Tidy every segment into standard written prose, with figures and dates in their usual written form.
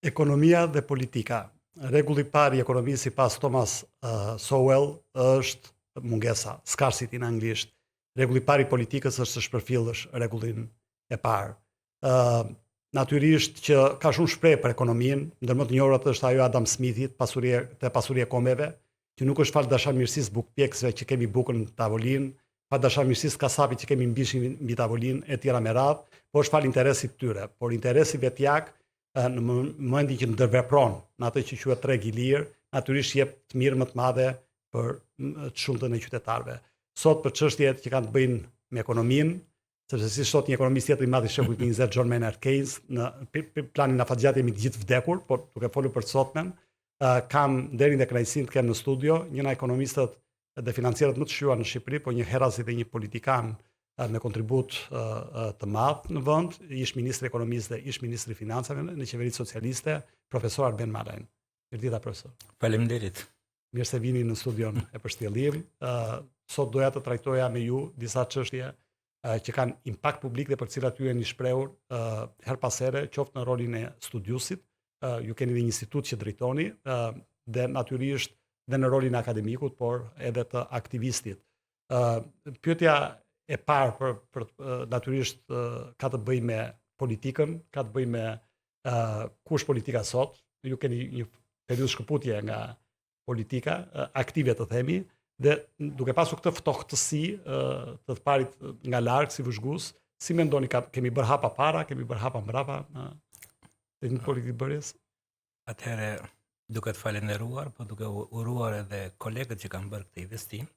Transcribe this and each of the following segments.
Ekonomia dhe politika. Rregulli i parë i ekonomisë sipas Thomas Sowell është mungesa, scarcity në anglisht. Rregulli i parë i politikës është të shpërfillësh rregullin e parë. Natyrisht që ka shumë shpreh për ekonominë, ndër më të njohurat është ajo Adam Smithit, pasuria e kombeve, që nuk është fal dashamirësisë bukpjekësve që kemi bukën në tavolinë, pa dashamirësisë kasapit që kemi mbishin mbi tavolinë e tjera me radhë, por është fal interesit të tyre. Por interesi vetjak në momentin që ndërvepron në atë që quhet treg i lirë, natyrisht jep të mirë më të madhe për të shumtën e qytetarëve. Sot për çështjet që kanë të bëjnë me ekonominë, sepse si thot një ekonomist tjetër i madh i shekullit 20, John Maynard Keynes, në planin afatgjat jemi të gjithë vdekur, por duke folur për të sotmen, kam nderin dhe kënaqësinë të kem në studio njëra ekonomistët dhe financierët më të shquar në Shqipëri, por një herasi dhe një politikan me kontribut të madh në vend, ish ministri i ekonomisë dhe ish ministri i financave në qeveritë socialiste, profesor Arben Malajn. Mirëdita profesor. Faleminderit. Mirë se vini në studion e Përshtiellim. Sot doja të trajtoja me ju disa çështje që kanë impakt publik dhe për cilat ju jeni shprehur her pas here, qoftë në rolin e studiusit, ju keni dhe një institut që drejtoni, dhe natyrisht dhe në rolin e akademikut, por edhe të aktivistit. Pyetja e parë për natyrisht ka të bëjë me politikën, ka të bëjë me kush politika sot. Ju keni një periudhë shkëputje nga politika, aktive të themi, dhe duke pasur këtë ftohtësi të parit nga larg si vëzhgues, si mendoni kemi bërë hapa para, kemi bërë hapa mbrapa në politikë bërjes? Atëherë, duke të falenderuar, po duke uruar edhe kolegët që kanë bërë këtë investim,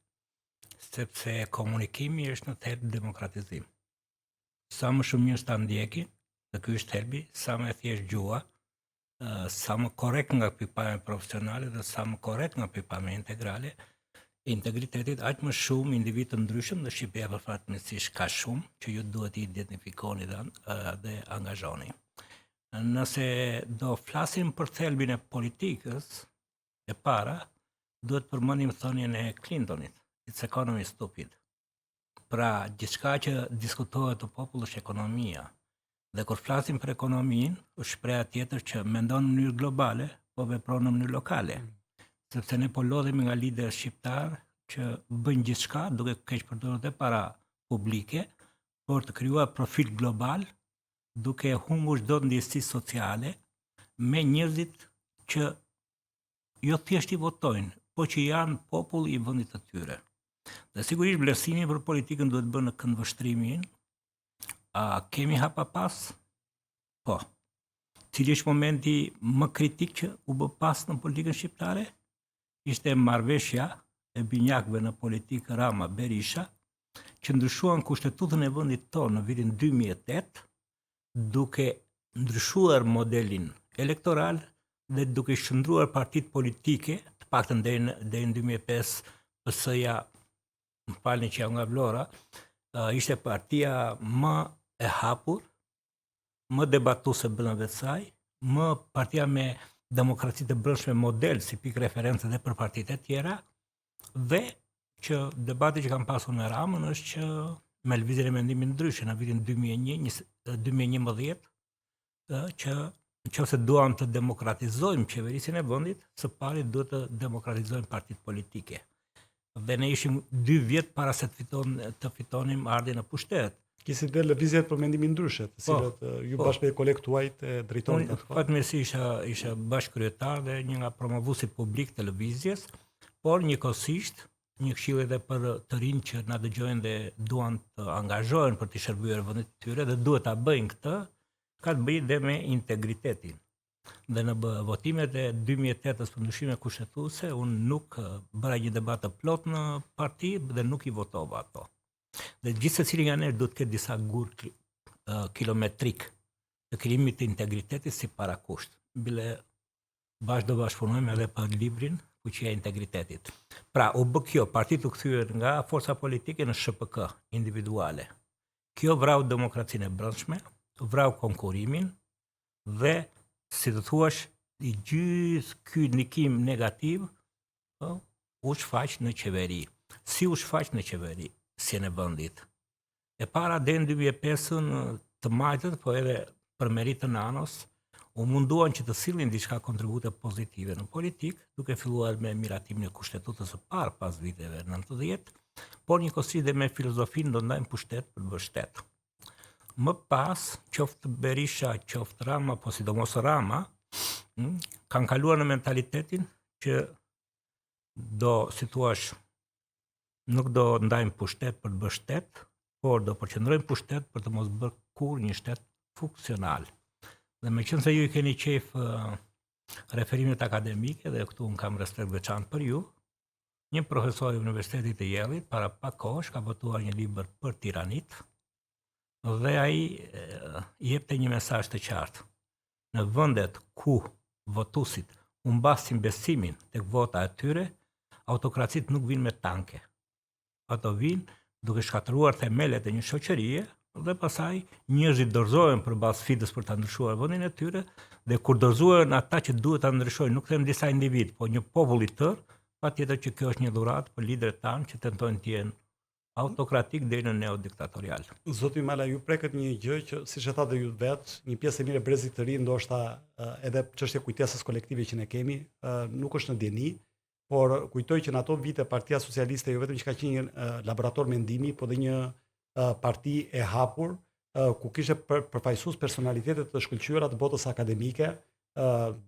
sepse komunikimi është në thelb demokratizim. Sa më shumë njës ta ndjekin, dhe ky është thelbi, sa më thjesht gjua, sa më korrekt nga pikpamja profesionale dhe sa më korrekt nga pikpamja integrale, integritetit aq më shumë individ të ndryshëm dhe Shqipëria përfatmirësisht ka shumë që ju duhet i identifikoni dhe angazhoni. Nëse do flasim për thelbin e politikës e para, duhet përmendim thënien e Clintonit. It's economy stupid. Pra, gjithçka që diskutohet të popull është ekonomia. Dhe kur flasim për ekonominë, është shpreha tjetër që mendon në mënyrë globale, po vepron në mënyrë lokale. Sepse ne po lodhemi nga lider shqiptar që bëjnë gjithçka duke keq përdorur dhe para publike, por të krijuar profil global, duke humbur çdo ndjesi sociale me njerëzit që jo thjesht i votojnë, po që janë popull i vendit të tyre. Dhe sigurisht vlerësimi për politikën duhet bërë në këndvështrimin. A kemi hapa pas? Po. Cili është momenti më kritik që u bë pas në politikën shqiptare? Ishte marrëveshja e binjakëve në politikë Rama Berisha, që ndryshuan kushtetutën e vendit tonë në vitin 2008, duke ndryshuar modelin elektoral dhe duke shndruar partitë politike, të paktën deri në 2005 PS-ja, më falni që jam nga Vlora, ishte partia më e hapur, më debatuese brenda saj, më partia me demokraci të brendshme model si pikë referencë dhe për partitë e tjera, dhe që debati që kam pasur me Ramën është që me lëvizjen e mendimit ndryshe në vitin 2011, që nëse duam të demokratizojmë qeverisjen e vendit, së pari duhet të demokratizojmë partitë politike. Dhe ne ishim 2 vjet para se të fitonim ardhjen në pushtet. Kisi dhe lëvizjet për mendimin ndryshe, të cilët ju bashkë me kolegë tuaj të drejtonit atë kohë. Fatmirësisht isha bashkëkryetar dhe një nga promovuesit publik të lëvizjes, por njëkohësisht një këshill edhe për të rinj që na dëgjojnë dhe duan të angazhohen për të shërbyer vendit të tyre dhe duhet ta bëjnë këtë, ka të bëjë dhe me integritetin. Dhe në votimet e 2008-s për ndryshime kushtetuese, unë nuk bëra një debat të plot në parti dhe nuk i votova ato. Dhe gjithë secili nga ne duhet të ketë disa gur kilometrik të krijimit të integritetit si parakusht. Bile do bashkëpunojmë edhe për librin Fuqia e integritetit. Pra, u bë kjo, partitë u kthyer nga forca politike në SHPK individuale. Kjo vrau demokracinë e brendshme, vrau konkurimin dhe si të thuash, i gjithë ky ndikim negativ u shfaq në qeveri. Si u shfaq në qeveri, si në vendit. E para deri në 2005 të majtët, po edhe për merit të Nanos, u munduan që të sillnin diçka kontribute pozitive në politikë, duke filluar me miratimin e kushtetutës së parë pas viteve 90, por njëkohësisht dhe me filozofinë do ndajmë pushtet për të bërë shtet. Më pas, qoftë Berisha, qoftë Rama, po sidomos Rama, kanë kaluar në mentalitetin që si thuash, nuk do ndajmë pushtet për të bërë shtet, por do përqendrojmë pushtet për të mos bërë kur një shtet funksional. Dhe me qenë se ju i keni qef referimet akademike, dhe këtu unë kam respekt veçantë për ju, një profesor i Universitetit të Yale-it para pak kohësh ka botuar një libër për tiranit, dhe ai jepte një mesazh të qartë. Në vendet ku votuesit humbasin besimin tek vota e tyre, autokracitë nuk vinë me tanke. Ato vinë duke shkatëruar themelet e një shoqërie, dhe pasaj njerëzit dorëzohen përballë sfidës për ta ndryshuar vendin e tyre, dhe kur dorëzohen ata që duhet ta ndryshojnë, nuk them disa individ, po një popull i tërë, patjetër që kjo është një dhuratë për liderët tanë që tentojnë të jenë autokratik deri në neodiktatorial. Zoti Mala, ju preket një gjë që, siç e thatë ju vetë, një pjesë e mirë e brezit të ri, ndoshta edhe çështja e kujtesës kolektive që ne kemi, nuk është në dieni, por kujtoj që në ato vite Partia Socialiste jo vetëm që ka qenë një laborator mendimi, por dhe një parti e hapur, ku kishte përfaqësues personalitetet të shkëlqyera të botës akademike,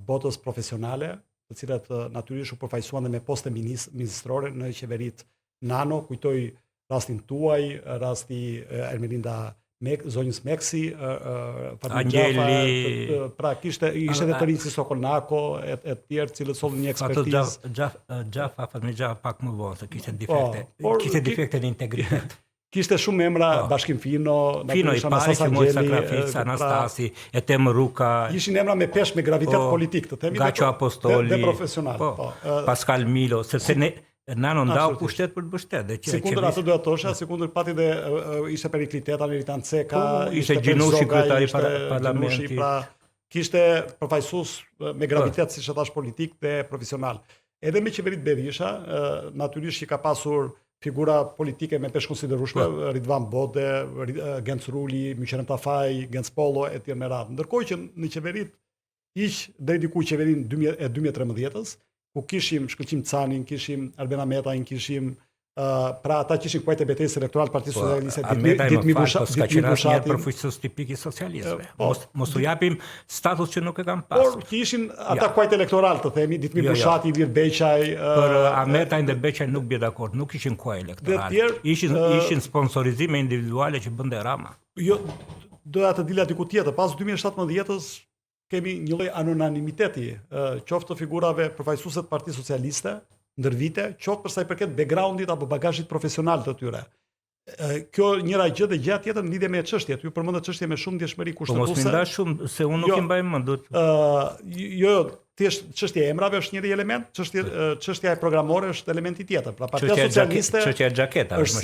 botës profesionale, të cilat natyrisht u përfaqësuan dhe me poste ministrore në qeverit Nano, kujtoj rastin tuaj, rasti Ermelinda zonjës Meksi, Angjeli, pra ishte edhe të rinj si Sokolnako, e tjerë cilët sollën një ekspertizë. Gjafa pak më vonë, se kishte defekte në integritet. Kishte shumë emra, Bashkim Fino, Fino i pari, që mojë Sakrafis, Anastasi, Etem Ruka. Ishin emra me pesh me gravitet politik, të themi. Gaço Apostoli. Dhe profesional. Pascal Milo, sepse Nano ndau pushtet për të bërë shtet. Sekundër ato do të thosha, sekundër pati dhe ishte Perikliteta, Meritan Ceka, ishte Gjinushi kryetari parlamentit. Pra kishte përfaqësues me gravitet, siç e thash, politik dhe profesional. Edhe me qeverit Berisha, natyrisht që ka pasur figura politike me pesh konsiderueshme, Ridvan Bode, Genc Ruli, Myqenem Tafaj, Genc Pollo e tjerë me radhë. Ndërkohë që në qeverit deri diku qeverin e 2013-s, ku kishim Shkëlqim Canin, kishim Arben Ametajn, kishim pra ata kishin kuajt e betejës elektorale Partisë Socialiste, Ditmi Bushati, përfuqësues tipik i socialistëve. Mos u japim status që nuk e kanë pasur. Por kishin ata kuajt elektoral, të themi, Ditmi Bushati, Ilir Beqaj. Për Ametajn dhe Beqaj nuk bie dakord, nuk kishin kuaj elektoral. Ishin sponsorizime individuale që bënte Rama. Jo, doja të dilja diku tjetër. Pas 2017-s kemi një lloj anonimiteti, qoftë figurave përfaqësuese të Partisë Socialiste ndër vite, qoftë për sa i përket backgroundit apo bagazhit profesional të tyre. Kjo njëra gjë dhe gjëja tjetër në lidhje me çështjet. Ju përmendat çështje me shumë ndjeshmëri kushtetuese. Po mos më ndash shumë se unë nuk i mbaj mend. Jo, thjesht çështja e emrave është një element, çështja e programore është elementi tjetër. Pra Partia Socialiste, çështja e xhaketa është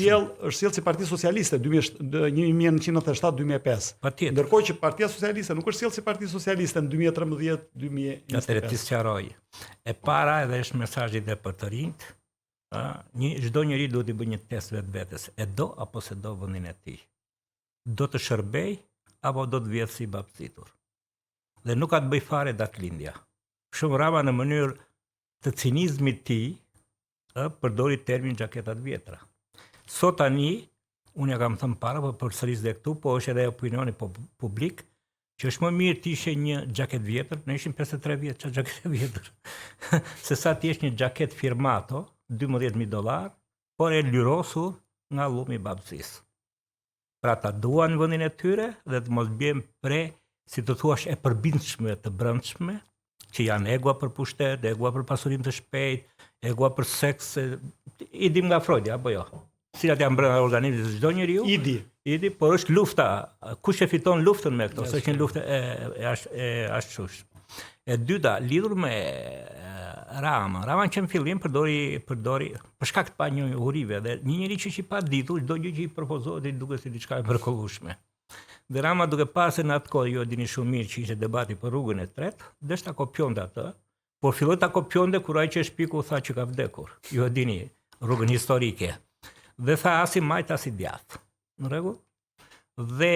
sjell si Parti Socialiste 1997-2005. Ndërkohë që Partia Socialiste nuk është sjell si Parti Socialiste në 2013-2021. Atëherë ti sqaroj. E para edhe është mesazhi dhe për të rinjt. Çdo njeri duhet të bëjë një test vetvetes. E do apo se do vendin e tij? Do të shërbej apo do të vjedh si babcitur? Dhe nuk ka të bëj fare datlindja. Shumë Rama në mënyrë të cinizmit të tij përdori termin xhaketat vjetra. Sot tani, unë ja kam thënë para, po përsëris dhe këtu, po është edhe opinioni publik, që është më mirë të ishe një xhaket vjetër, ne ishim 53 vjet çfarë xhaket vjetër. Se sa ti jesh një xhaket firmato, $12,000, por e lyrosur nga llumi i babësisë. Pra ta duan vendin e tyre dhe të mos bjem pre, si të thuash, e përbindshme të brendshme, që janë egua për pushtet, egua për pasurim të shpejt, egua për seks, i dim nga Freudi, apo jo? Cilat janë brenda organizmit të çdo njeriu? Idi, por është lufta. Kush e fiton luftën me këto? Është një luftë e ashtush. E dyta, lidhur me Rama që në fillim përdori për shkak të panjohurive dhe një njeri që i pa ditur, çdo gjë që i propozohet i duket si diçka e mrekullueshme. Dhe Rama duke parë se në atë kohë, ju e dini shumë mirë që ishte debati për rrugën e tretë, desh ta kopjonte atë, por filloi ta kopjonte kur ai që shpiku tha që ka vdekur. Ju e dini rrugën historike. Dhe tha as i majt as i djathtë. Në rregull? Dhe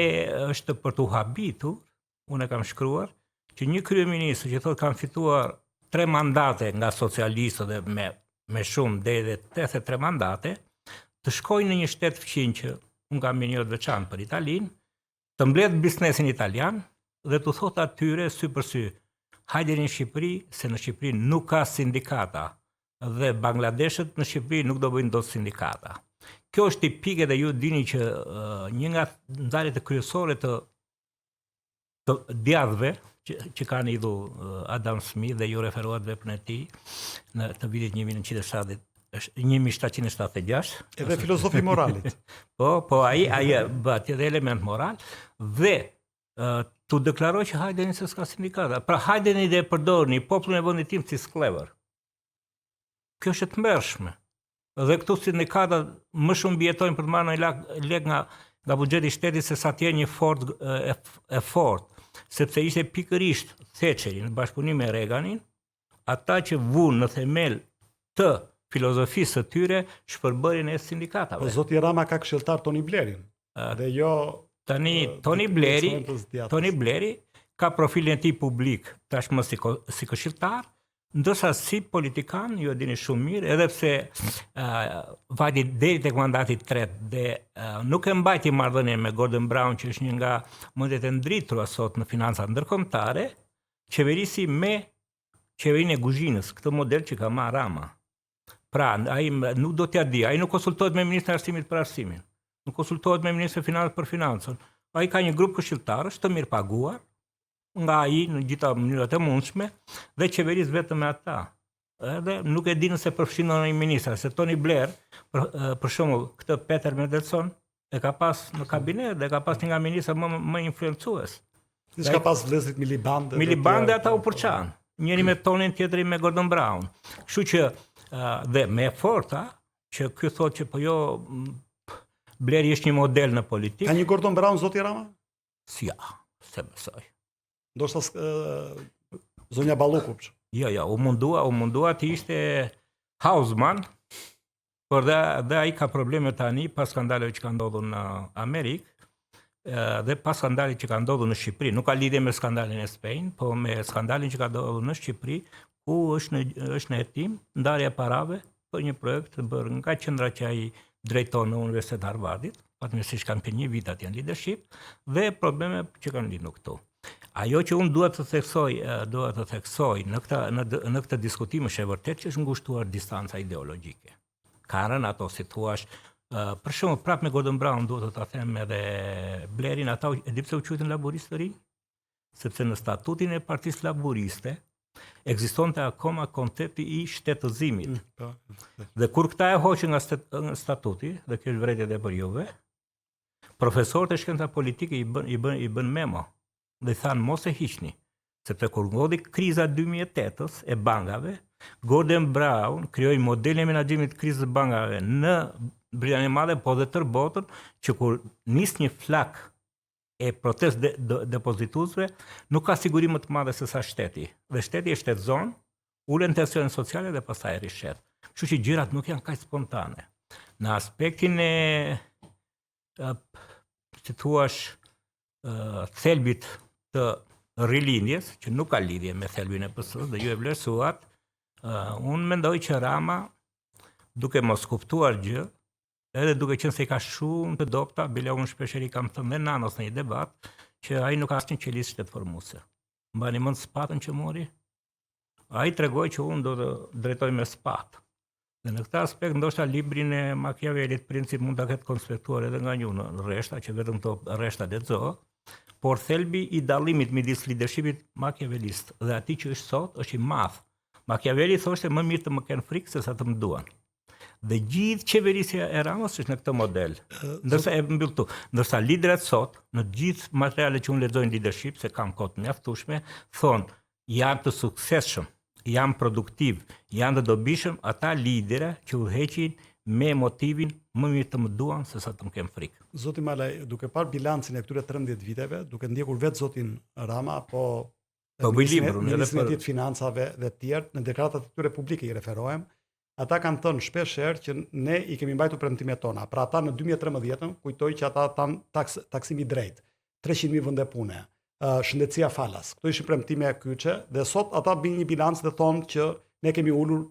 është për tu habitur, unë kam shkruar që një kryeministër që thotë kanë fituar 3 mandate nga socialistët dhe me shumë deri 83 mandate, të shkojnë në një shtet fqin që unë kam një të veçantë për Italinë, të mbledh biznesin italian dhe të thotë atyre sy për sy, hajde në Shqipëri, se në Shqipëri nuk ka sindikata dhe Bangladeshët në Shqipëri nuk do bëjnë dot sindikata. Kjo është tipike dhe ju dini që një nga ndarjet e kryesore të djadhve që kanë idhur Adam Smith dhe ju referuat veprën e tij në të vitit 1970 1776. Edhe filozofi moralit. Po ai bëhet edhe element moral dhe tu deklaroj që hajdeni se s'ka sindikata. Pra hajdeni dhe përdorni popullin e vendit tim si sklever. Kjo është e tmerrshme. Dhe këtu sindikatat më shumë bjetojnë për të marrë një lek nga buxheti i shtetit se sa tjerë një fort, sepse ishte pikërisht Thatcheri në bashkëpunim me Reaganin, ata që vunë në themel të filozofisë së tyre shpërbërjen e sindikatave. Po zoti Rama ka këshilltar Tony Blairin. Dhe jo tani Tony Blairi ka profilin e tij publik tashmë si këshilltar, ndërsa si politikan, ju e dini shumë mirë, edhe pse vajti deri tek mandati i tretë dhe nuk e mbajti marrëdhënien me Gordon Brown, që është një nga mendet e ndritura sot në financat ndërkombëtare, qeverisi me qeverinë e kuzhinës, këtë model që ka marrë Rama. Pra, ai nuk do t'ja di, ai nuk konsultohet me ministrin e arsimit për arsimin, nuk konsultohet me ministrin e financave për financën. Ai ka një grup këshilltarësh të mirë paguar nga ai në gjitha mënyrat e mundshme dhe qeveris vetëm me ata. Edhe nuk e di nëse përfshin në një ministra, se Tony Blair, për shembull, këtë Peter Mendelsohn e ka pas në kabinet dhe ka pas një nga ministra më influencues. Ka pas vëllezërit Miliband. Miliband ata u përçan. Njëri me Tonin, tjetri me Gordon Brown. Kështu që dhe me forta që ky thotë që po jo Blairi është një model në politikë. Ka një Gordon Brown zoti Rama? Si ja, se besoj. Ndoshta zonja Ballukupç. Jo, u mundua të ishte Hausman, por dhe ai ka probleme tani pas skandaleve që ka ndodhur në Amerikë dhe pas skandalit që ka ndodhur në Shqipëri. Nuk ka lidhje me skandalin e Spain, po me skandalin që ka ndodhur në Shqipëri, ku është në hetim ndarja parave për një projekt të bërë nga qendra që ai drejton në Universitetin e Harvardit, fatmirësisht kanë për një vit atje në leadership, dhe probleme që kanë lidhur këtu. Ajo që unë duhet të theksoj në këtë diskutim është e vërtet që është ngushtuar distanca ideologjike. Ka rënë ato si thuash, për shembull prapë me Gordon Brown duhet të ta them edhe Blairin, ata e di pse u quajtën laboristë të rinj, sepse në statutin e Partisë Laboriste ekzistonte akoma koncepti i shtetëzimit. Dhe kur këta e hoqën nga statuti, dhe kjo është vërejtje edhe për juve, profesorët e shkenca politike i bën memo dhe thanë mos e hiqni, sepse kur ndodhi kriza 2008-s e bankave, Gordon Brown krijoi modelin e menaxhimit të krizës së bankave në Britaninë e Madhe, po dhe tër botën, që kur nis një flak e protest depozituesve, nuk ka siguri më të madhe se sa shteti. Dhe shteti e shtetëzon, ulen tensionet sociale dhe pastaj e rishet. Kështu që gjërat nuk janë kaq spontane. Në aspektin e si thuash thelbit të rilindjes, që nuk ka lidhje me thelbin e PS-së dhe ju e vlerësuat, unë mendoj që Rama, duke mos kuptuar gjë, edhe duke qenë se i ka shumë të dopta, bile unë shpeshherë kam thënë dhe nanos në një debat, që ai nuk ka asnjë qelisë shtetëformuese. Mbani mend spatën që mori? Ai tregoi që unë do të drejtoj me spatë. Dhe në këtë aspekt, ndoshta librin e Machiavellit, Princip, mund ta ketë konspektuar edhe nga një në rreshta, që vetëm këto rreshta lexo, por thelbi i dallimit midis leadershipit machiavellist dhe atij që është sot është i madh. Machiavelli thoshte më mirë të më kenë frikë se sa të më duan. Dhe gjithë qeverisja e Ramës është në këtë model. Ndërsa liderat sot, në gjithë materialet që unë lexoj në leadership, se kam kohë të mjaftueshme, thonë janë të suksesshëm, janë produktiv, janë të dobishëm ata lidera që udhëheqin me motivin më mirë të më duan se sa të më kemë frikë. Zoti Malaj, duke parë bilancin e këtyre 13 viteve, duke ndjekur vetë zotin Rama, Ministrin e Financave dhe të tjerë, në deklaratat e tyre publike i referohem, ata kanë thënë shpeshherë që ne i kemi mbajtur premtimet tona. Pra ata në 2013 kujtoj që ata taksimi drejt, 300.000 vende pune, shëndetësia falas. Këto ishin premtime kyçe dhe sot ata bëjnë një bilanc dhe thonë që ne kemi ulur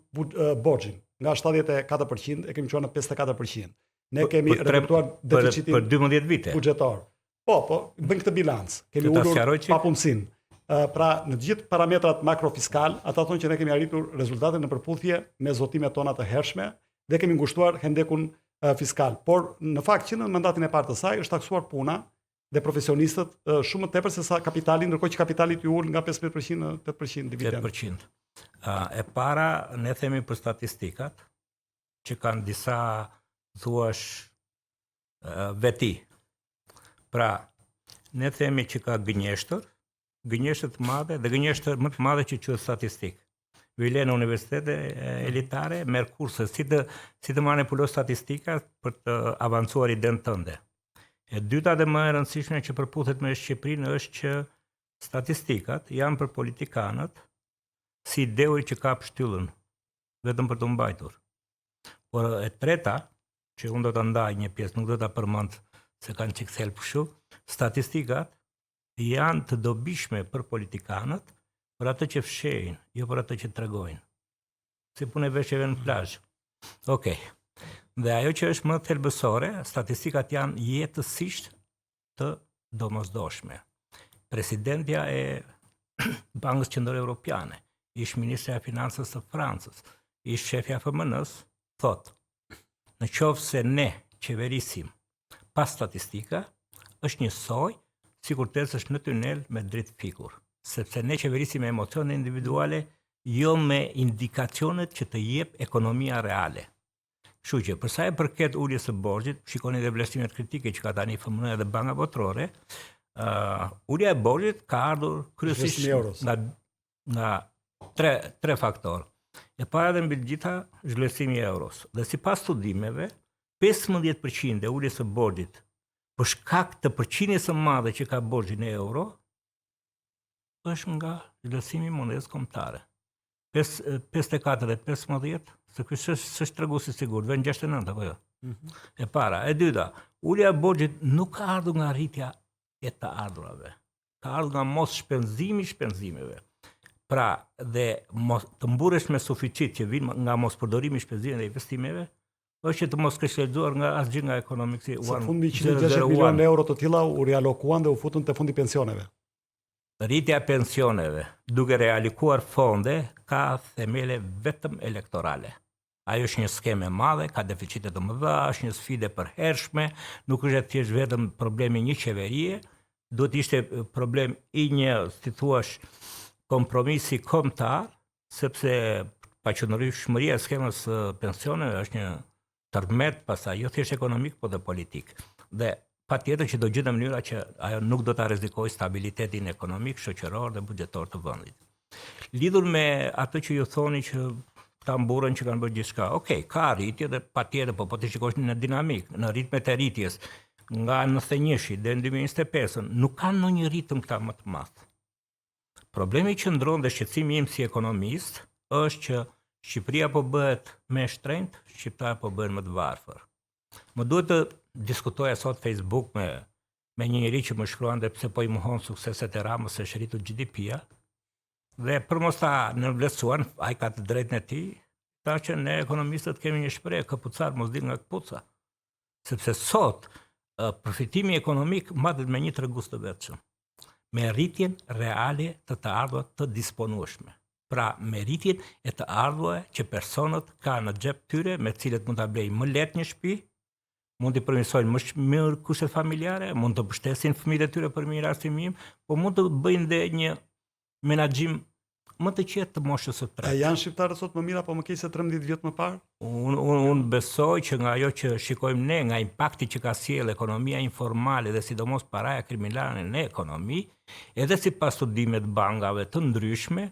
borxhin nga 74% e kemi qenë në 54%. Ne kemi reduktuar deficitin për 12 vite buxhetar. Po, bëjnë këtë bilanc. Kemi ulur papunësinë. Pra në gjithë parametrat makrofiskal, ata thonë që ne kemi arritur rezultate në përputhje me zotimet tona të hershme dhe kemi ngushtuar hendekun fiskal. Por në fakt që në mandatin e parë të saj është taksuar puna dhe profesionistët shumë më tepër se sa kapitali, ndërkohë që kapitali i ul nga 15% në 8% dividend. 8%. E para, ne themi për statistikat që kanë disa thuash veti. Pra, ne themi që ka gënjeshtër të madhe dhe gënjeshtër më të madhe që quhet statistik. Vile në universitete elitare merr kurse si të manipulosh statistika për të avancuar idenë tënde. E dyta dhe më e rëndësishme që përputhet me Shqipërinë është që statistikat janë për politikanët si deu që kap shtyllën vetëm për të mbajtur. Por e treta, që unë do të ndaj një pjesë, nuk do ta përmend se kanë çik thelb kështu, statistikat janë të dobishme për politikanët, për atë që fshehin, jo për atë që tregojnë. Si punë veshjeve në plazh. Okej. Dhe ajo që është më thelbësore, statistikat janë jetësisht të domosdoshme. Presidentja e Bankës Qendrore Evropiane, ish ministrja e Financës së Francës, ish shefja e FMN-s, thotë, në qoftë se ne qeverisim pas statistika, është një soi sikur të ecësh në tunel me dritë fikur, sepse ne qeverisim me emocione individuale, jo me indikacionet që të jep ekonomia reale. Kështu që për sa e përket uljes së borxhit, shikoni dhe vlerësimet kritike që ka tani FMN dhe Banka Botërore, ulja e borxhit ka ardhur kryesisht nga tre faktorë. E para dhe mbi të gjitha zhvlerësimi i euros. Dhe sipas studimeve, 15% e uljes së borxhit për shkak të përqindjes së madhe që ka borxhi në euro, është nga zhvlerësimi i monedës kombëtare. 54 dhe 15, se ky s'është treguesi sigurt, vjen 69 apo jo. E para, e dyta, ulja e borxhit nuk ka ardhur nga rritja e të ardhurave. Ka ardhur nga mos shpenzimi i shpenzimeve. Pra, dhe të mburresh me suficit që vjen nga mos përdorimi i shpenzimeve dhe investimeve, është që të mos kesh lexuar nga asgjë nga Economics. Së fundi 160 milionë euro të tilla u rialokuan dhe u futën te fondi pensioneve. Rritja e pensioneve, duke realikuar fonde, ka themele vetëm elektorale. Ajo është një skemë e madhe, ka deficite të mëdha, është një sfidë e përhershme, nuk është thjesht vetëm problemi një qeverie, duhet të ishte problem i një, si thuash, kompromisi kombëtar, sepse paqëndrueshmëria e skemës pensioneve është një tërmet pastaj jo thjesht ekonomik, po dhe politik. Dhe patjetër që do gjetë mënyra që ajo nuk do ta rrezikojë stabilitetin ekonomik, shoqëror dhe buxhetor të vendit. Lidhur me atë që ju thoni që ta mburren që kanë bërë gjithçka. Okej, ka rritje dhe patjetër, po të shikosh në dinamik, në ritmet e rritjes nga 91-shi deri në 2025, nuk kanë ndonjë ritëm këta më të madh. Problemi që ndron dhe shqetësimi im si ekonomist është që Shqipëria po bëhet më shtrenjtë, shqiptarët po bëhen më të varfër. Më duhet të diskutoja sot Facebook me një njerëz që më shkruante pse po i mohon sukseset e Ramës se është rritur GDP-ja. Dhe për mos ta nënvlerësuan, ai ka të drejtën e tij, tha që ne ekonomistët kemi një shprehje, kapucar mos dil nga kapuca. Sepse sot përfitimi ekonomik mbahet me një tregus të vetëm, me rritjen reale të ardhurave të disponueshme. Pra, me rritjen e të ardhurave që personat kanë në xhep tyre, me të cilët mund ta blejnë më lehtë një shtëpi, mund të përmirësojnë më mirë kushtet familjare, mund të mbështesin fëmijët e tyre për mirë arsimim, po mund të bëjnë dhe një menaxhim më të qetë të moshës së tretë. A janë shqiptarët sot më mirë apo më keq se 13 vjet më parë? Unë besoj që nga ajo që shikojmë ne, nga impakti që ka sjellë ekonomia informale dhe sidomos paraja kriminale në ekonomi, edhe sipas studimeve të bankave të ndryshme,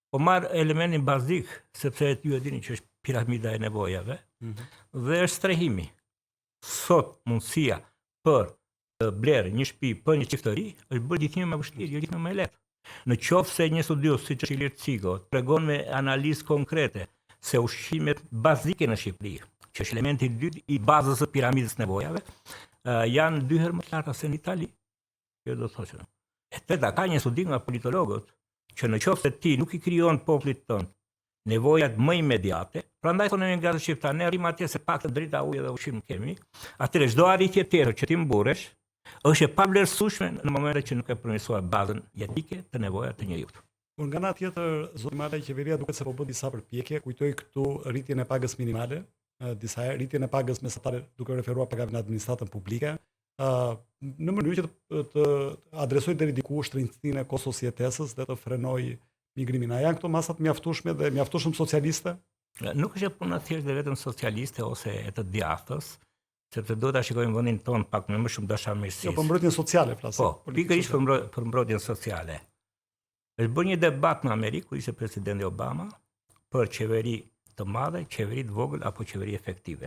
po marr elementin bazik, sepse ju e dini që është piramida e nevojave, dhe është strehimi. Sot mundësia për të blerë një shtëpi për një çiftëri është bërë gjithnjë më vështirë, jo gjithnjë më lehtë. Në qoftë se një studios siç është Ilir Cigo tregon me analizë konkrete se ushqimet bazike në Shqipëri, që është elementi i dytë i bazës së piramidës nevojave, janë 2 herë më të larta se në Itali. Kjo do të thotë E treta, ka një studim nga politologët që në qoftë se ti nuk i krijon popullit tënd nevojat më imediate, prandaj thonë emigrantë shqiptar, ne rrim atje se pak të drita ujë dhe ushqim kemi, atëherë çdo arritje tjetër që ti mburresh është e pavlerësueshme në momentin që nuk e përmirësuar bazën jetike të nevojave të njeriu. Por nga ana tjetër, zoti Malaj, qeveria duket se po bën disa përpjekje, kujtoj këtu rritjen e pagës minimale, disa rritjen e pagës mesatare duke referuar pagave në administratën publike, në mënyrë që të adresoj deri diku shtrenjtinë e sosietesës dhe të frenoj migrimin. A janë këto masat mjaftueshme dhe mjaftueshëm socialiste? Nuk është e puna thjesht dhe vetëm socialiste ose e të djathtas, sepse duhet ta shikojmë vendin ton pak me më shumë dashamirësi. Jo, për mbrojtjen sociale flas. Po, pikërisht për mbrojtjen sociale. Është bërë një debat në Amerikë, ku ishte presidenti Obama, për qeveri të madhe, qeveri të vogël apo qeveri efektive.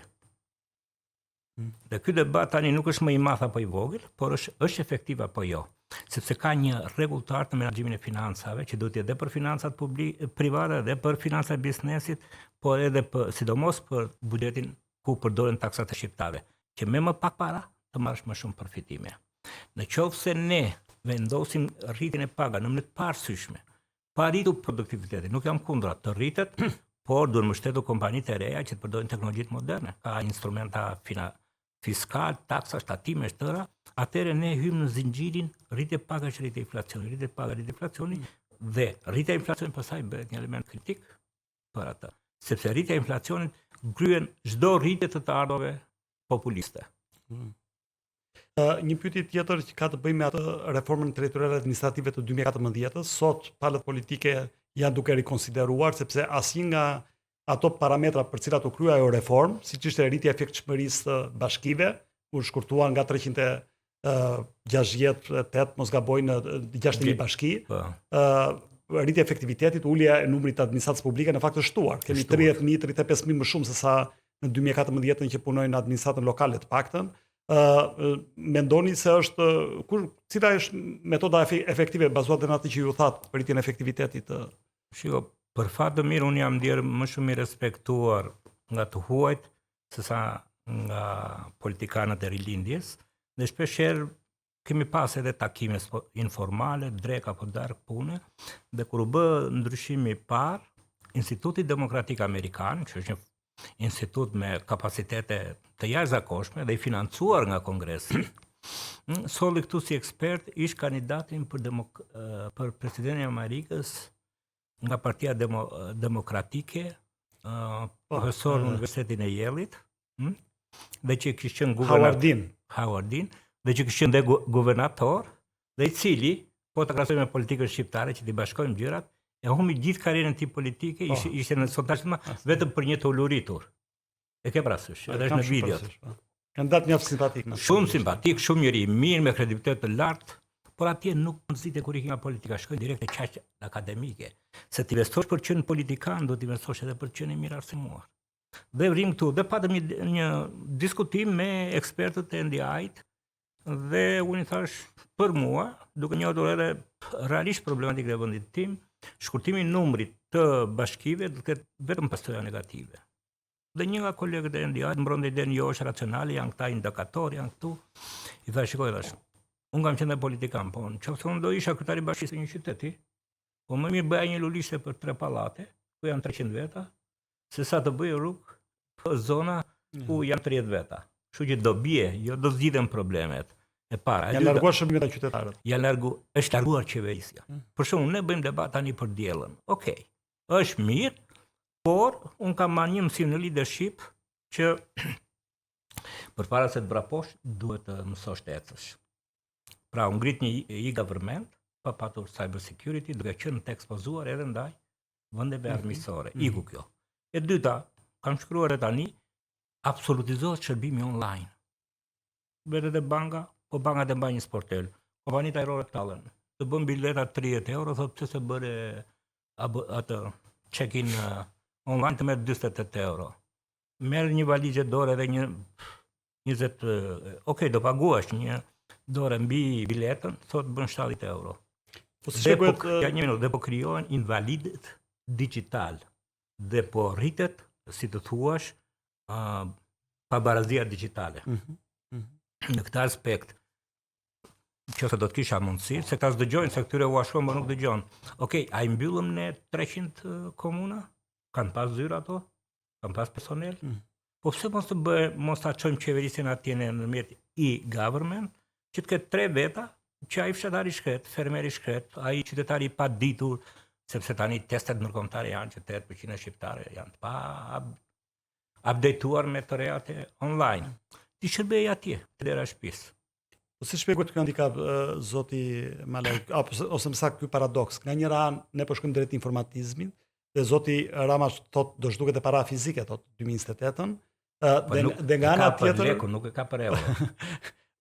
Dhe ky debat tani nuk është më i madh apo i vogël, por është efektiv apo jo. Sepse ka një rregulltar të menaxhimin e financave që duhet të jetë edhe për financat private dhe për financat e biznesit, por edhe sidomos për buxhetin ku përdoren taksat e shqiptarëve, që me më pak para të marrësh më shumë përfitime. Në qoftë se ne vendosim rritjen e pagave në mënyrë të parësyeshme, pa rritur produktivitetin, nuk jam kundra të rritet, por duhet mbështetur kompanitë e reja që të përdorin teknologjitë moderne, ka instrumenta fiskal, taksa, shtatime, tëra, atëherë ne hymë në zinxhirin rritje pagash, rritje inflacioni, rritje pagash, rritje inflacioni, dhe rritja e inflacionit pastaj bëhet një element kritik për atë, sepse rritja e inflacionit kryen çdo rritje të ardhurave populiste. Një pyetje tjetër që ka të bëjë me atë reformën territoriale administrative të 2014-s, sot palët politike janë duke rikonsideruar sepse asnjë nga ato parametra për cilat u krye ajo reformë, siç ishte rritja e efektshmërisë të bashkive, u shkurtuan nga 368 mos gaboj në 60.000 bashki. Rritja e efektivitetit, ulja e numrit të administratës publike në fakt është shtuar. Kemi 30.000, 35.000 më shumë se sa në 2014 që punojnë në administratën lokale të paktën. Mendoni se është cila është metoda efektive bazuar në atë që ju thatë për rritjen e efektivitetit? Shiko, për fat të mirë, unë jam ndjerë më shumë i respektuar nga të huajt sesa nga politikanët e rilindjes, dhe shpeshherë kemi pas edhe takime informale, drek apo dark pune, dhe kur u bë ndryshimi i parë, Instituti Demokratik Amerikan, që është një institut me kapacitete të jashtëzakonshme dhe i financuar nga Kongresi, solli këtu si ekspert ish kandidatin për presidentin e Amerikës nga Partia Demokratike, profesor në Universitetin e Yale-it, dhe që kishte qenë Howard Dean, dhe që kishte qenë guvernator, dhe i cili, po të krahasojmë me politikën shqiptare që t'i bashkojmë gjërat, e humbi gjithë karrierën e tij politike, ishte në sondazh vetëm për një të uluritur. E ke parasysh, edhe është në videot. Kandidat mjaft simpatik. Shumë simpatik, shumë njëri i mirë me kredibilitet të lartë, por atje nuk nxite kur i nga politika, shkojnë direkt e qaqe akademike. Se ti investosh për qenë politikan, do të investosh edhe për qenë mirë arsimuar. Dhe vrim këtu, dhe patëm një diskutim me ekspertët e NDI-t, dhe unë i thash për mua, duke njohur edhe realisht problematikën e vendit tim, shkurtimi i numrit të bashkive do të ketë vetëm pasoja negative. Dhe një nga kolegët e NDI-t mbronte idenë jo është racionale, janë këta indikatorë, janë këtu. I thash, shikoj thash, unë kam qenë politikan, po nëse unë do isha kryetari i bashkisë së një qyteti, po më mirë bëja një lulishte për 3 pallate, ku janë 300 veta, se sa të bëj rrugë për zona ku janë 30 veta. Kështu që do bie, jo do zgjidhen problemet. E para, janë larguar shërbimet e qytetarët. Është larguar qeverisja. Për shembull, ne bëjmë debat tani për diellën. Okej. Është mirë, por un kam marrë një mësim në leadership që përpara se të vraposh duhet të mësosh të ecësh. Pra, u ngrit një e-government pa patur cyber security, duke qenë të ekspozuar edhe ndaj vendeve armiqësore. Iku kjo. E dyta, kam shkruar tani, absolutizohet shërbimi online. Bëhet edhe banka, po bankat e mbajnë një sportel. Kompanitë ajrore tallen. Të bën bileta 30 euro, thotë pse se bëre atë check-in online të merr 48 euro. Merr një valizhe dorë edhe një 20, okay, do paguash një dorë mbi biletën, thotë bën 70 euro. Po si shkohet një minutë, dhe po krijohen invalidët digital. Dhe po rritet, si të thuash, pabarazia digjitale. Në këtë aspekt, Qëse do të kisha mundësi, se këta s'dëgjojnë, se këtyre u ashkon, më nuk dëgjojnë. Okej, a i mbyllëm ne 300 komuna? Kanë pas zyra ato? Kanë pas personel? Po pse mos ta çojmë qeverisin atje në nëmjet e-government, që të ketë 3 veta, që ai fshatari shkret, fermeri shkret, ai qytetari i paditur, sepse tani testet ndërkombëtare janë që 8% e shqiptare janë pa updateuar me të reat online. Ti shërbej atje, te dera e shtëpisë. Po si shpjegohet ky handicap, zoti Malaj, ose më saktë ky paradoks? Nga njëra anë ne po shkojmë drejt informatizmit, dhe zoti Rama thot do zhduket e para fizike, thot 2028-ën, dhe nga ana tjetër nuk e ka për euro.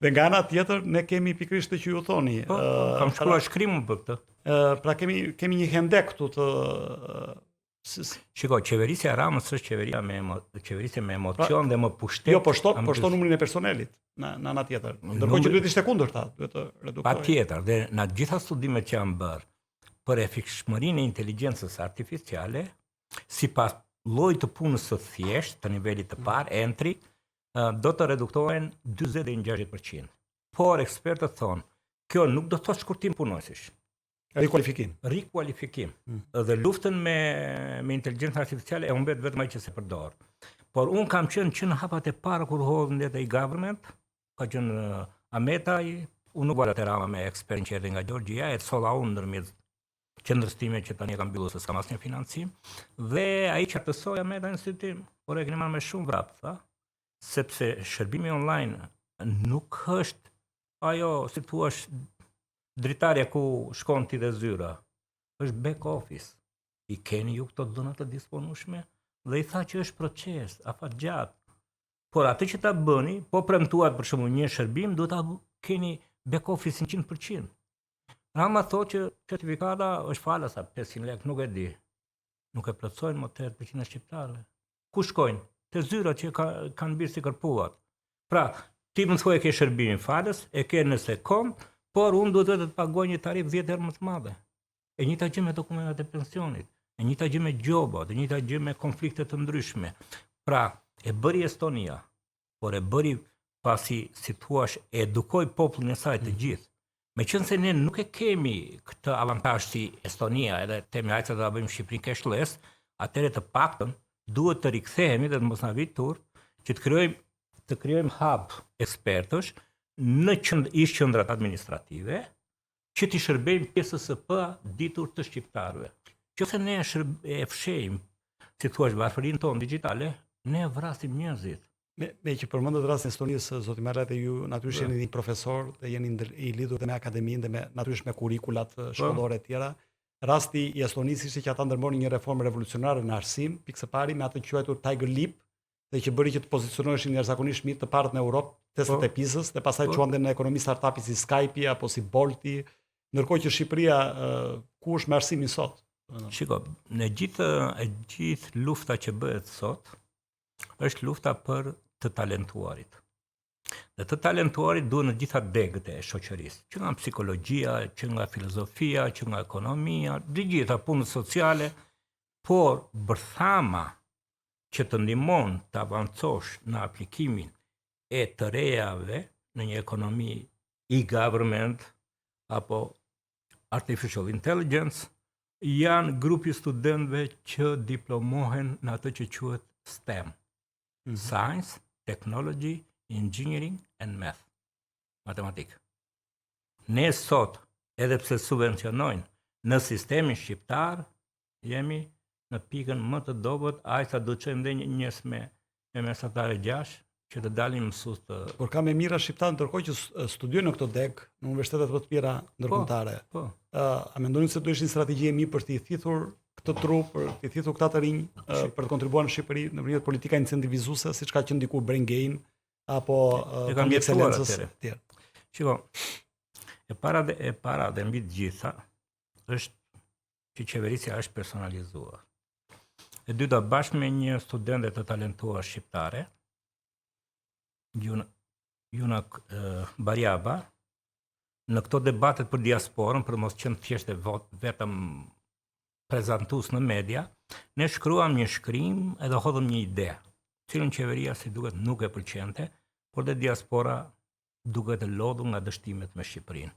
Dhe nga ana tjetër ne kemi pikërisht të që ju thoni. Po, kam shkruar shkrimun për këtë. Pra kemi një hendek këtu të Shiko, qeverisja e Ramës është qeverisje me emocion dhe më pushtet. Jo, po shto numrin e personelit në ana tjetër. Ndërkohë që duhet ishte kundërta, duhet të redukojë. Patjetër, dhe në të gjitha studimet që janë bërë për efikshmërinë e inteligjencës artificiale, sipas llojit të punës së thjeshtë të nivelit të parë, entry, do të reduktohen 40 deri në 60%. Por ekspertët thonë, kjo nuk do të thotë shkurtim punojësish. Rikualifikim. Dhe luftën me inteligjencën artificiale e humbet vetëm ai që se përdor. Por unë kam qenë që në hapat e para kur hodhën dhe e-government, ka qenë Ameta, unë nuk vada të Rama me ekspertin që edhe nga Gjorgjia, e të sola unë ndërmjet qendrëstime që tani e kam mbyllur se s'kam asnjë financim, dhe ai që atësoi Ameta në institutim, por e keni marrë me shumë vrap, tha, sepse shërbimi online nuk është ajo, si thua, dritarja ku shkon ti dhe zyra, është back office. I keni ju këto dhëna të disponueshme dhe i tha që është proces, afatgjatë. Por atë që ta bëni, po premtuat për shembull një shërbim, duhet ta keni back office 100%. Rama thotë që certifikata është falas sa 500 lekë, nuk e di. Nuk e plotësojnë më 8% e shqiptarëve. Ku shkojnë? Te zyra që kanë birë si kërpullat. Pra, ti më thua e ke shërbimin falas, e ke nëse kom, por unë duhet të pagoj një tarif 10 herë më të madhe. E njëjta gjë me dokumentat e pensionit, e njëjta gjë me gjobat, e njëjta gjë me konflikte të ndryshme. Pra, e bëri Estonia, por e bëri pasi, si thuash, e edukoi popullin e saj të gjithë. Meqense ne nuk e kemi këtë avantazh si Estonia, edhe themi hajde ta bëjmë Shqipërinë cashless, atëherë të paktën duhet të rikthehemi dhe të mos na vijë turp që të krijojmë hub ekspertësh në qendrat administrative që t'i shërbejmë pjesës së ditur të shqiptarëve. Qëse ne e fshejmë, si thua, varfërinë tonë digjitale, ne vrasim njerëzit. Me që përmendet rastin e Estonisë, zoti Marrë, dhe ju natyrisht jeni një profesor dhe jeni i lidhur dhe me akademinë dhe natyrisht me kurrikulat shkollore të tjera. Rasti i Estonisë ishte që ata ndërmonin një reformë revolucionare në arsim, pikë së pari me atë quajtur Tiger Leap, dhe që bëri që të pozicionoheshin jashtëzakonisht mirë të parët në Europë, testet e PISA-s, dhe pastaj quanden në ekonomi startupi si Skype apo si Bolti, ndërkohë që Shqipëria ku është me arsimin sot? Shiko, në gjithë lufta që bëhet sot, është lufta për të talentuarit. Dhe të talentuarit duhen në gjitha degët e shoqërisë, që nga psikologjia, që nga filozofia, që nga ekonomia, gjitha punët sociale, por bërthama që të ndihmon të avancosh në aplikimin e të rejave në një ekonomi e-government apo artificial intelligence, janë grupi studentëve që diplomohen në atë që quhet STEM. Science, Technology, Engineering and Math. Matematikë. Ne sot, edhe pse subvencionojnë në sistemin shqiptar, jemi në pikën më të dobët, sa do të çojmë dhe njerëz me mesatare 6 që të dalin mësues të. Por ka me mira shqiptar ndërkohë që studiojnë në këto deg në universitetet më të mira ndërkombëtare. Po. A mendoni se do ishte një strategji e mirë për të thithur këtë trup, për të thithur këta të rinj, për të kontribuar në Shqipëri në mënyrë politika incentivizuese, siç ka qenë diku Brain Gain apo kombi ekselencës të tjerë? Shiko, e para dhe mbi të gjitha është që qeverisja është personalizuar. E dyta, bashkë me një studente të talentuar shqiptare, Juna Barjaba, në këto debatet për diasporën, për mos qenë thjesht vetëm prezantues në media, ne shkruam një shkrim edhe hodhëm një ide, cilën qeveria si duket nuk e pëlqente, por dhe diaspora duket e lodhur nga dështimet me Shqipërinë.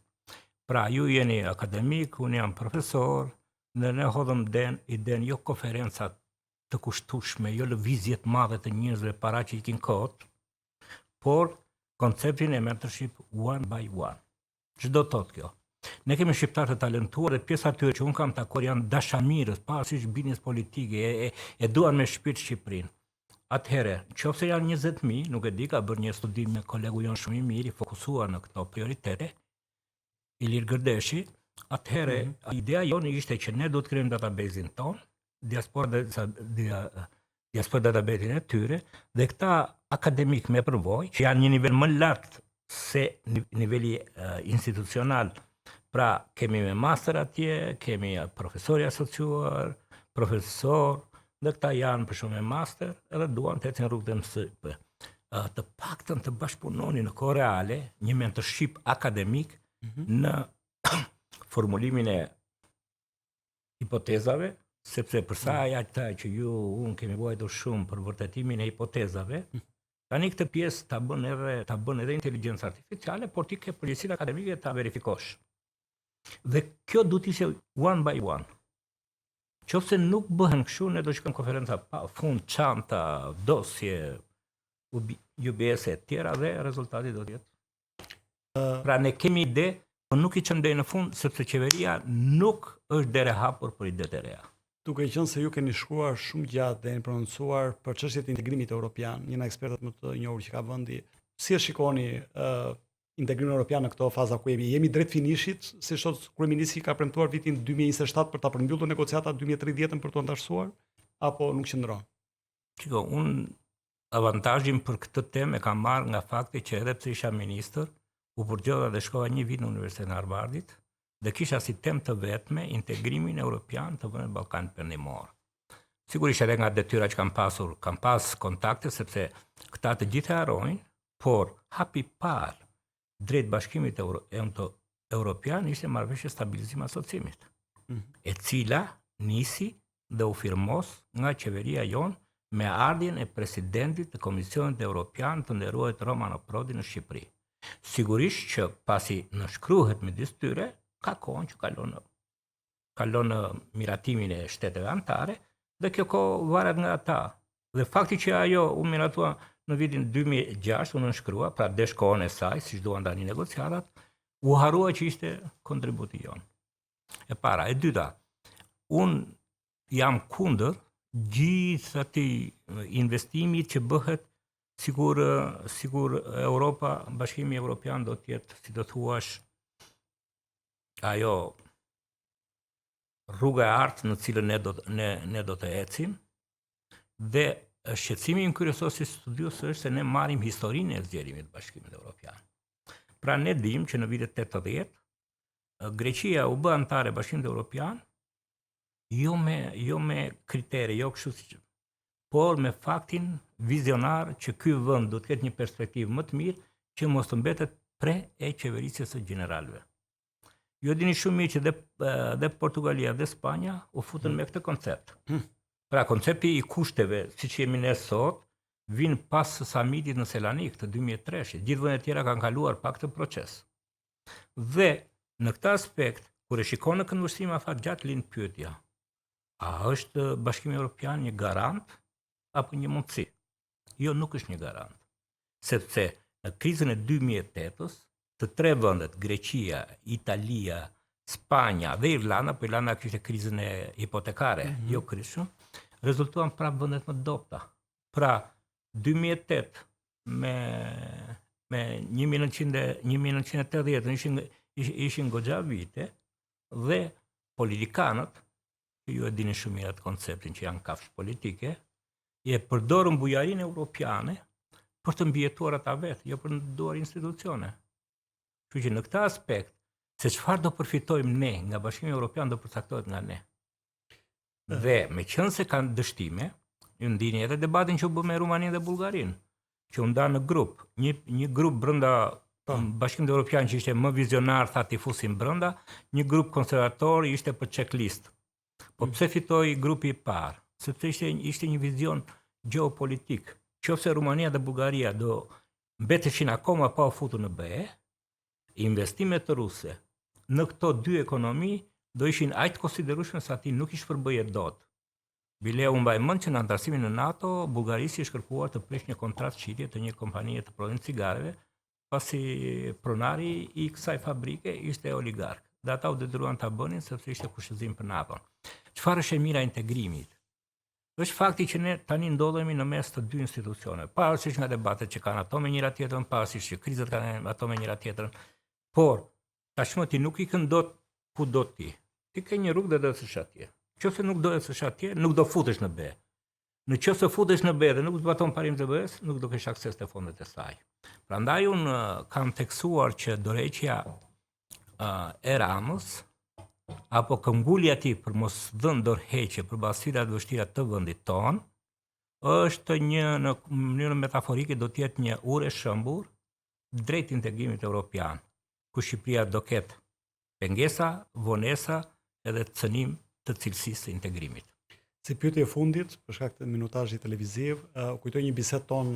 Pra ju jeni akademik, unë jam profesor, ne hodhëm iden jo konferencat të kushtueshme, jo lëvizjet madhe të njerëzve para që ikin kohët, por konceptin e mentorship one by one. Çdo thotë kjo. Ne kemi shqiptarë të talentuar dhe pjesa atyre që unë kam takuar janë dashamirës, pavarësisht binjes politike, e duan me shpirt Shqipërinë. Atëherë, nëse janë 20.000, nuk e di, ka bërë një studim me kolegu jonë shumë i mirë, i fokusuar në këto prioritete, Ilir Gërdeshi. Atëherë, ideja jonë ishte që ne do të krijojmë database-in ton, diaspora database-in e tyre, dhe këta akademik me përvojë, që janë një nivel më lart se niveli institucional. Pra, kemi me master atje, kemi profesori asociuar, profesor, dhe këta janë për shumë me master, edhe duan të ecin rrugë të mësipë. Të paktën të bashkëpunoni në kohë reale, një mentorship akademik në formulimin e hipotezave, sepse përsa ja këta që unë kemi vojtur shumë për vërtetimin e hipotezave, tani këtë pjesë ta bën edhe inteligjencë artificiale, por ti ke përgjegjësinë akademike ta verifikosh. Dhe kjo duhet të ishte one by one. Qofse nuk bëhen kështu, ne do shkojmë konferenca pa fund, çanta, dosje, UBS e tjera dhe rezultati do të jetë. Pra ne kemi ide, por nuk i çëm deri në fund, sepse qeveria nuk është dere hapur për idetë e reja. Duke qenë se ju keni shkruar shumë gjatë dhe keni prononcuar për çështjet e integrimit evropian, një nga ekspertët më të njohur që ka vendi, si e shikoni integrimin evropian në këto faza ku jemi drejt finishit, si thot kryeministri ka premtuar vitin 2027 për ta përmbyllur negociatat 2030 për të antarësuar, apo nuk qëndron? Shiko, unë avantazhin për këtë temë e kam marrë nga fakti që edhe pse isha ministër, u përgjodha dhe shkova një vit në Universitetin e Harvardit dhe kisha si temë të vetme integrimin evropian të vendit Ballkanit Perëndimor. Sigurisht edhe nga detyra që kam pas kontakte, sepse këta të gjithë harrojnë, por hapi parë drejt bashkimit evropian ishte marrëveshja stabilizim asociimit, e cila nisi dhe u firmos nga qeveria jonë me ardhjen e presidentit të Komisionit Evropian të nderuar Romano Prodi në Shqipëri. Sigurisht që pasi nënshkruhet midis tyre, ka kohën që kalon në miratimin e shteteve anëtare, dhe kjo kohë varet nga ata. Dhe fakti që ajo u miratua në vitin 2006, u nënshkrua, pra desh kohën e saj, si duan tani negociatat, u harrua që ishte kontributi jonë. E para, e dyta, unë jam kundër gjithë atij investimit që bëhet sigur Europa, Bashkimi Evropian do të jetë, si do thuash, ajo rruga e artë në cilën ne do të ecim, dhe shqetësimi im kryesor si studios është se ne marrim historinë e zgjerimit të Bashkimit Evropian. Pra ne dim që në vitet 80, Greqia u bë antare e Bashkimit Evropian, jo me kritere, jo kështu siç, por me faktin vizionar që ky vend do të ketë një perspektivë më të mirë që mos të mbetet pre e qeverisjes së gjeneralëve. Ju dini shumë mirë që dhe Portugalia dhe Spanja u futën me këtë koncept. Pra koncepti i kushteve, siç jemi ne sot, vin pas samitit në Selanik të 2003. Gjithë vendet tjera kanë kaluar pak këtë proces. Dhe në këtë aspekt, kur e shikon në këndvështrim afatgjat lind pyetja, a është Bashkimi Evropian një garant apo një mundësi? Jo, nuk është një garant. Sepse në krizën e 2008-s, të tre vendet, Greqia, Italia, Spanja dhe Irlanda, po Irlanda kishte krizën e hipotekare, jo krizën, rezultuan prapë vendet më dobta. Pra 2008 me 1980 ishin goxha vite dhe politikanët, që ju e dini shumë mirë atë konceptin që janë kafshë politike, e përdorën bujarinë europiane për të mbijetuar ata vetë, jo për të nduar institucione. Kështu që në këtë aspekt, se çfarë do përfitojmë ne nga Bashkimi Evropian do përcaktohet nga ne. Dhe me qenë se kanë dështime, ju ndini edhe debatin që u bë me Rumaninë dhe Bullgarinë, që u nda në grup, një grup brenda Bashkimit Evropian që ishte më vizionar, tha t'i fusin brenda, një grup konservator ishte për checklist. Po pse fitoi grupi i parë? Sepse ishte një vizion geopolitik. Qofse Rumania dhe Bullgaria do mbeteshin akoma pa u futur në BE, investimet ruse në këto dy ekonomi do ishin aq të konsiderueshme sa ti nuk i shpërbëje dot. Bile u mbaj mend që në antarësimin në NATO, Bullgarisi është kërkuar të prish një kontratë shitje të një kompanie të prodhimit cigareve, pasi pronari i kësaj fabrike ishte oligark. Dhe ata u detyruan ta bënin sepse ishte kushtëzim për NATO-n. Çfarë është e mira e integrimit? Është fakti që ne tani ndodhemi në mes të dy institucione, pavarësisht nga debatet që kanë ato me njëra tjetrën, pavarësisht që krizat kanë ato me njëra tjetrën, por tashmë ti nuk i këndot ku do ti. Ti ke një rrugë dhe do të shësh atje. Nëse nuk do të shësh atje, nuk do futesh në be. Në qoftë se futesh në be dhe nuk zbaton parimet e BE-s, nuk do kesh akses te fondet e saj. Prandaj un kam theksuar që dorëheqja e Ramës apo këmbgulja e tij për mos dhënë dorëheqje për sfidat e vështira të vendit ton është një në mënyrë metaforike do të jetë një urë shëmbur drejt integrimit evropian, ku Shqipëria do ketë pengesa, vonesa edhe cënim të cilësisë së integrimit. Si pyetje e fundit, për shkak të minutazhit televiziv, kujtoj një bisedë tonë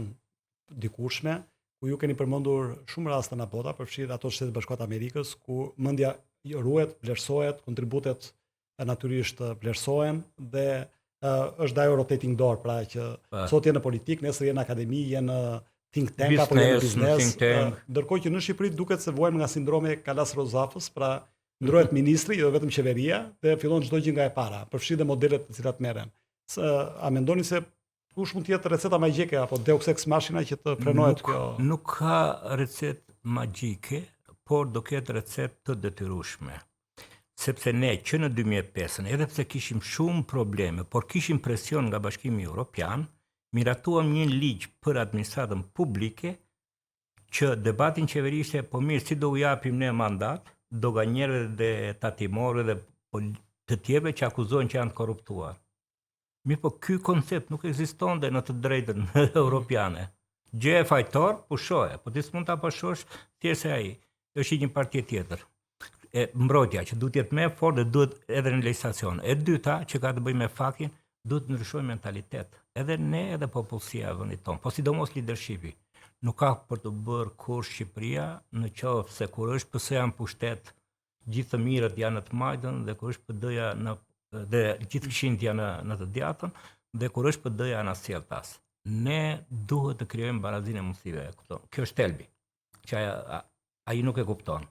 dikushme, ku ju keni përmendur shumë raste në bota, përfshirë ato Shtetet Bashkuara të Amerikës, ku mendja ruhet, vlerësohet, kontributet natyrisht vlerësohen dhe është ajo rotating door, pra që sot jenë në politikë, nesër jenë në akademi, jenë në think tank apo jenë në biznes. Ndërkohë që në Shqipëri duket se vuajmë nga sindromi Kalas Rozafës, pra ndrohet ministri, jo vetëm qeveria, dhe fillon çdo gjë nga e para, përfshi dhe modelet të cilat merren. A mendoni se kush mund të jetë receta magjike apo Deus ex machina që të frenohet kjo? Nuk ka recetë magjike, por do ketë recetë të detyrueshme. Sepse ne që në 2005, edhe pse kishim shumë probleme, por kishim presion nga Bashkimi Evropian, miratuam një ligj për administratën publike që debatin qeveri ishte po mirë si do u japim ne mandat doganjerëve dhe tatimorëve dhe të tjerëve që akuzojnë që janë korruptuar. Mirë, po ky koncept nuk ekzistonte në të drejtën europiane. Gjë e fajtor pushoje, po ti s'mund ta pushosh thjesht se ai është një parti tjetër. Mbrojtja që duhet të jetë më fort dhe duhet edhe në legjislacion. E dyta që ka të bëjë me faktin, duhet të ndryshojë mentalitet. Edhe ne edhe popullsia e vendit tonë, po sidomos leadershipi. Nuk ka për të bërë kur Shqipëria në qoftë se kur është PS-ja në pushtet, gjithë të mirët janë në të majtën dhe kur është PD-ja dhe gjithë këshillët janë në të djatën dhe kur është PD-ja në sjelltas. Ne duhet të krijojmë barazinë e mundësive, kupton? Kjo është thelbi, që ai nuk e kupton.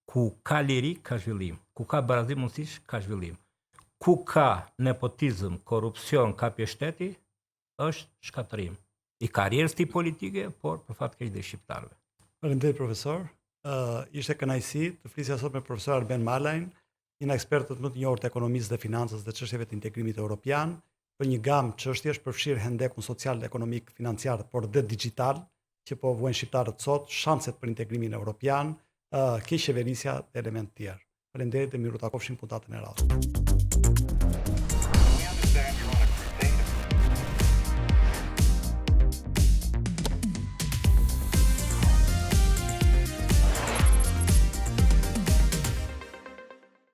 Ku ka liri, ka zhvillim. Ku ka barazinë mundësish, ka zhvillim. Ku ka nepotizëm, korrupsion, kapje shteti, është shkatërim. I karrierës ti politike, por për fat keq dhe shqiptarëve. Faleminderit profesor. Ishte kënaqësi të flisja sot me profesor Arben Malajn, një nga ekspertët më të njohur të ekonomisë dhe financës dhe çështjeve të integrimit evropian, për një gamë çështjesh përfshirë hendekun social, ekonomik, financiar, por dhe digital, që po vuajnë shqiptarët sot, shanset për integrimin evropian, keq qeverisja dhe element tjerë. Faleminderit dhe miru takofshim puntatën e radhës.